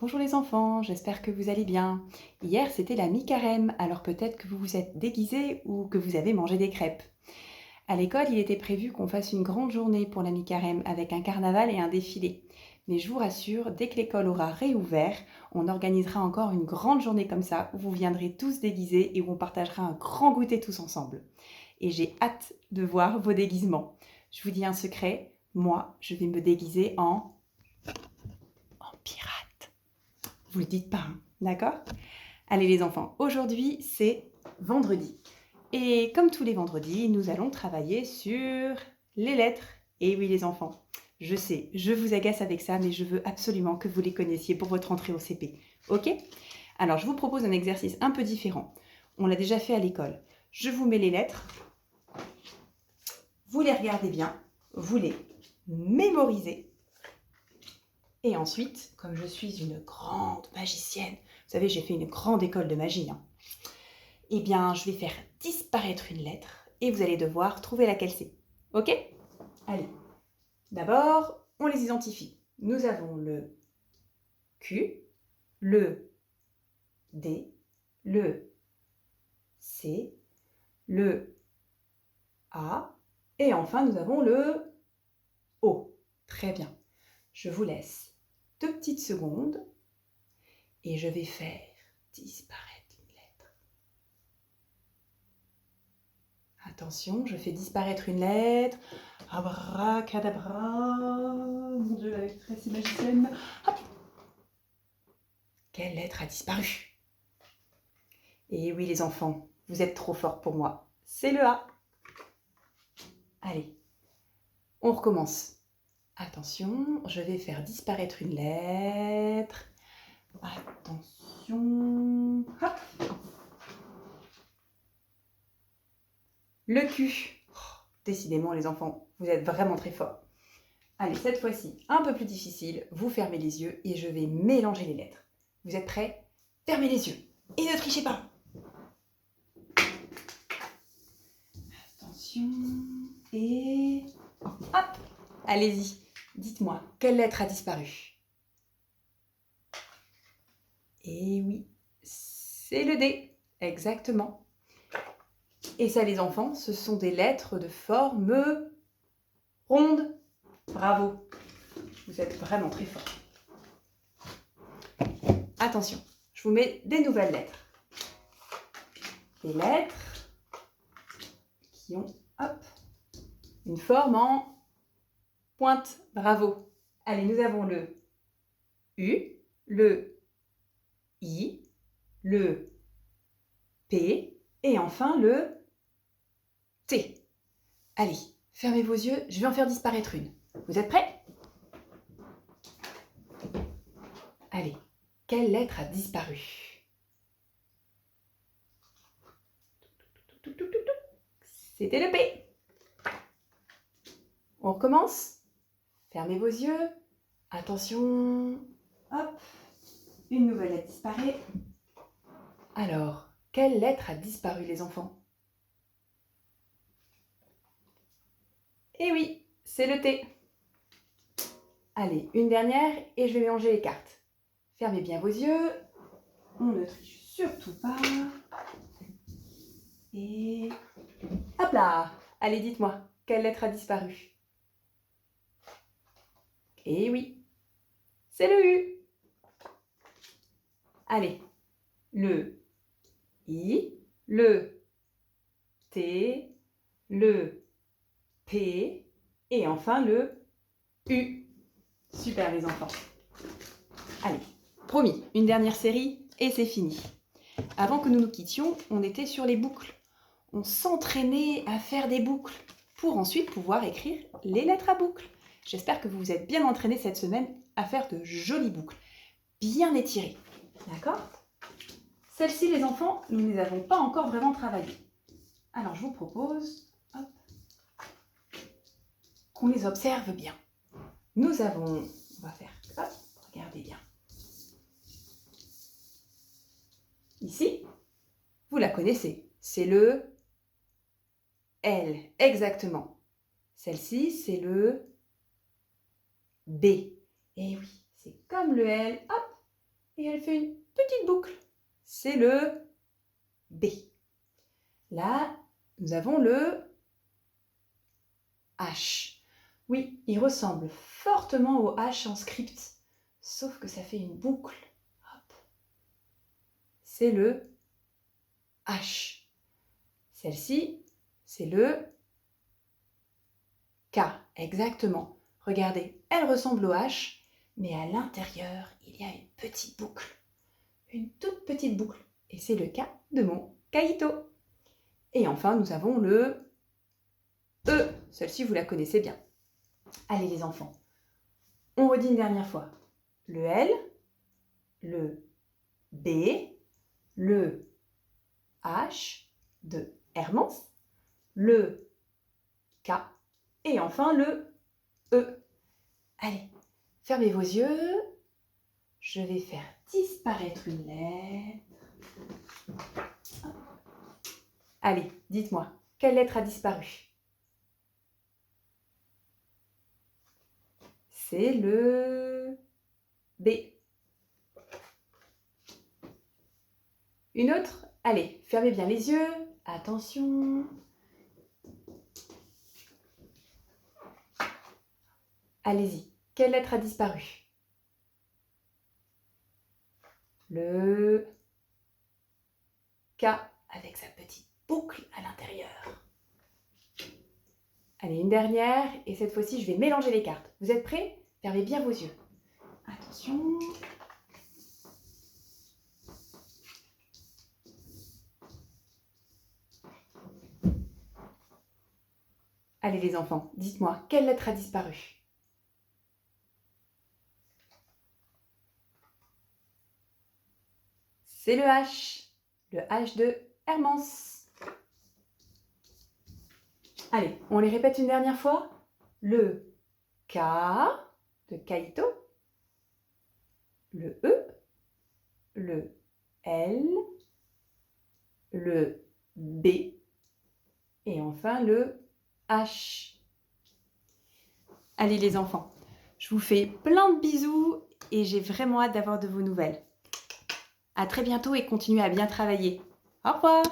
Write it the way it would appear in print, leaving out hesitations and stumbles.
Bonjour les enfants, j'espère que vous allez bien. Hier c'était la mi-carême, alors peut-être que vous vous êtes déguisés ou que vous avez mangé des crêpes. À l'école, il était prévu qu'on fasse une grande journée pour la mi-carême avec un carnaval et un défilé. Mais je vous rassure, dès que l'école aura réouvert, on organisera encore une grande journée comme ça où vous viendrez tous déguisés et où on partagera un grand goûter tous ensemble. Et j'ai hâte de voir vos déguisements. Je vous dis un secret, moi je vais me déguiser en pirate. Vous le dites pas, hein, d'accord? Allez les enfants, aujourd'hui c'est vendredi. Et comme tous les vendredis, nous allons travailler sur les lettres. Et oui les enfants, je sais, je vous agace avec ça, mais je veux absolument que vous les connaissiez pour votre entrée au CP. Ok? Alors je vous propose un exercice un peu différent. On l'a déjà fait à l'école. Je vous mets les lettres, vous les regardez bien, vous les mémorisez. Et ensuite, comme je suis une grande magicienne, vous savez, j'ai fait une grande école de magie, hein, eh bien, je vais faire disparaître une lettre et vous allez devoir trouver laquelle c'est. Ok? Allez. D'abord, on les identifie. Nous avons le Q, le D, le C, le A et enfin nous avons le O. Très bien. Je vous laisse 2 petites secondes et je vais faire disparaître une lettre. Attention, je fais disparaître une lettre. Abracadabra. Mon Dieu, avec Tracy magicienne. Hop. Quelle lettre a disparu? Et oui, les enfants, vous êtes trop forts pour moi. C'est le A. Allez, on recommence. Attention, je vais faire disparaître une lettre. Attention. Hop. Le Q. Oh, décidément, les enfants, vous êtes vraiment très forts. Allez, cette fois-ci, un peu plus difficile. Vous fermez les yeux et je vais mélanger les lettres. Vous êtes prêts? Fermez les yeux et ne trichez pas. Attention. Et hop. Allez-y. Dites-moi, quelle lettre a disparu? Eh oui, c'est le D. Exactement. Et ça, les enfants, ce sont des lettres de forme ronde. Bravo. Vous êtes vraiment très forts. Attention, je vous mets des nouvelles lettres. Des lettres qui ont, hop, une forme en pointe. Bravo. Allez, nous avons le U, le I, le P et enfin le T. Allez, fermez vos yeux, je vais en faire disparaître une. Vous êtes prêts? Allez, quelle lettre a disparu? C'était le P. On recommence? Fermez vos yeux. Attention. Hop. Une nouvelle lettre disparaît. Alors, quelle lettre a disparu, les enfants? Eh oui, c'est le T. Allez, une dernière et je vais mélanger les cartes. Fermez bien vos yeux. On ne triche surtout pas. Et hop là! Allez, dites-moi, quelle lettre a disparu? Eh oui, c'est le U. Allez, le I, le T, le P et enfin le U. Super les enfants. Allez, promis, une dernière série et c'est fini. Avant que nous nous quittions, on était sur les boucles. On s'entraînait à faire des boucles pour ensuite pouvoir écrire les lettres à boucles. J'espère que vous vous êtes bien entraînés cette semaine à faire de jolies boucles, bien étirées. D'accord? Celles-ci, les enfants, nous ne les avons pas encore vraiment travaillées. Alors, je vous propose qu'on les observe bien. Nous avons, on va faire, hop, regardez bien. Ici, vous la connaissez, c'est le L, exactement. Celle-ci, c'est le B. Et oui, c'est comme le L, hop, et elle fait une petite boucle. C'est le B. Là, nous avons le H. Oui, il ressemble fortement au H en script, sauf que ça fait une boucle. Hop. C'est le H. Celle-ci, c'est le K, exactement. Regardez, elle ressemble au H, mais à l'intérieur, il y a une petite boucle. Une toute petite boucle. Et c'est le K de mon Kaito. Et enfin, nous avons le E. Celle-ci, vous la connaissez bien. Allez les enfants, on redit une dernière fois. Le L, le B, le H de Hermance, le K et enfin le E. Allez, fermez vos yeux. Je vais faire disparaître une lettre. Allez, dites-moi, quelle lettre a disparu? C'est le B. Une autre? Allez, fermez bien les yeux. Attention. Allez-y. Quelle lettre a disparu? Le K avec sa petite boucle à l'intérieur. Allez, une dernière. Et cette fois-ci, je vais mélanger les cartes. Vous êtes prêts? Fermez bien vos yeux. Attention. Allez les enfants, dites-moi, quelle lettre a disparu? C'est le H de Hermance. Allez, on les répète une dernière fois. Le K de Kaito, le E, le L, le B et enfin le H. Allez les enfants, je vous fais plein de bisous et j'ai vraiment hâte d'avoir de vos nouvelles. À très bientôt et continuez à bien travailler. Au revoir!